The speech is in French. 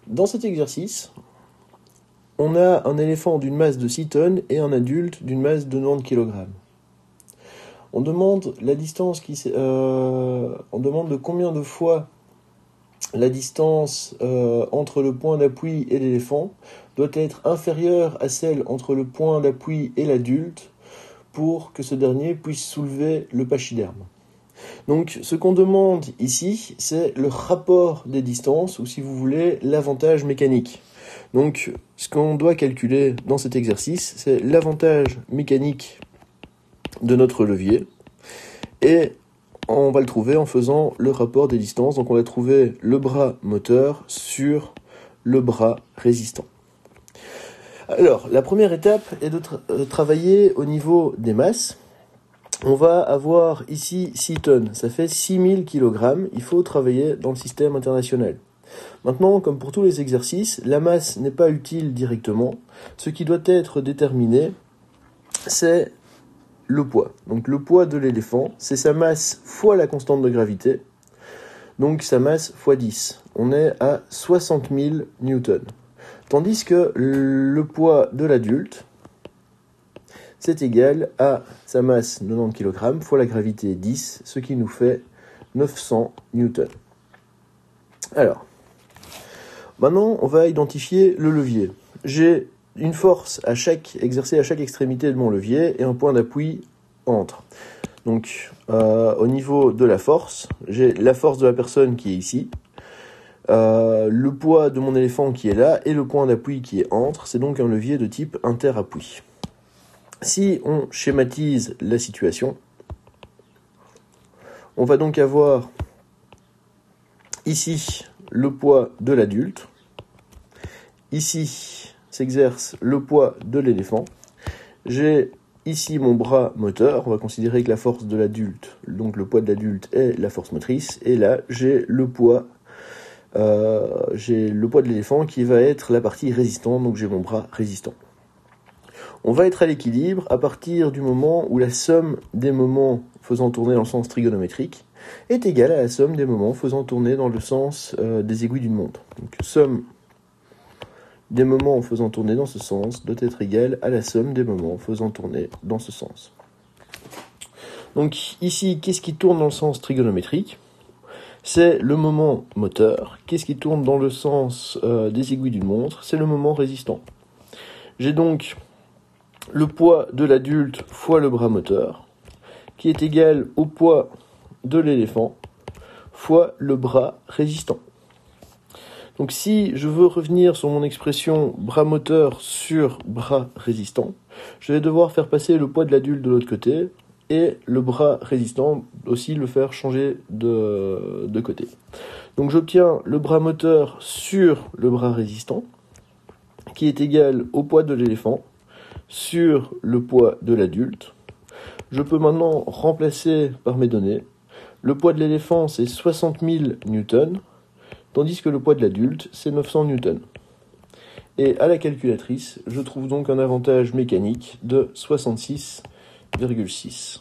Dans cet exercice, on a un éléphant d'une masse de 6 tonnes et un adulte d'une masse de 90 kg. On demande la distance on demande de combien de fois la distance entre le point d'appui et l'éléphant doit être inférieure à celle entre le point d'appui et l'adulte pour que ce dernier puisse soulever le pachyderme. Donc ce qu'on demande ici, c'est le rapport des distances, ou si vous voulez, l'avantage mécanique. Donc ce qu'on doit calculer dans cet exercice, c'est l'avantage mécanique de notre levier, et on va le trouver en faisant le rapport des distances. Donc on va trouver le bras moteur sur le bras résistant. Alors, la première étape est de travailler au niveau des masses. On va avoir ici 6 tonnes, ça fait 6000 kg, il faut travailler dans le système international. Maintenant, comme pour tous les exercices, la masse n'est pas utile directement. Ce qui doit être déterminé, c'est le poids. Donc le poids de l'éléphant, c'est sa masse fois la constante de gravité, donc sa masse fois 10. On est à 60 000 newtons. Tandis que le poids de l'adulte, c'est égal à sa masse 90 kg fois la gravité 10, ce qui nous fait 900 newtons. Alors, maintenant on va identifier le levier. J'ai une force exercée à chaque extrémité de mon levier et un point d'appui entre. Donc au niveau de la force, j'ai la force de la personne qui est ici, le poids de mon éléphant qui est là et le point d'appui qui est entre. C'est donc un levier de type interappui. Si on schématise la situation, on va donc avoir ici le poids de l'adulte, ici s'exerce le poids de l'éléphant, j'ai ici mon bras moteur, on va considérer que la force de l'adulte, donc le poids de l'adulte est la force motrice, et là j'ai le poids de l'éléphant qui va être la partie résistante, donc j'ai mon bras résistant. On va être à l'équilibre à partir du moment où la somme des moments faisant tourner dans le sens trigonométrique est égale à la somme des moments faisant tourner dans le sens des aiguilles d'une montre. Donc somme des moments faisant tourner dans ce sens doit être égale à la somme des moments faisant tourner dans ce sens. Donc ici, qu'est-ce qui tourne dans le sens trigonométrique ? C'est le moment moteur. Qu'est-ce qui tourne dans le sens des aiguilles d'une montre ? C'est le moment résistant. J'ai donc le poids de l'adulte fois le bras moteur, qui est égal au poids de l'éléphant fois le bras résistant. Donc si je veux revenir sur mon expression bras moteur sur bras résistant, je vais devoir faire passer le poids de l'adulte de l'autre côté et le bras résistant aussi le faire changer de côté. Donc j'obtiens le bras moteur sur le bras résistant, qui est égal au poids de l'éléphant sur le poids de l'adulte. Je peux maintenant remplacer par mes données. Le poids de l'éléphant, c'est 60 000 newtons, tandis que le poids de l'adulte, c'est 900 newtons. Et à la calculatrice, je trouve donc un avantage mécanique de 66,6.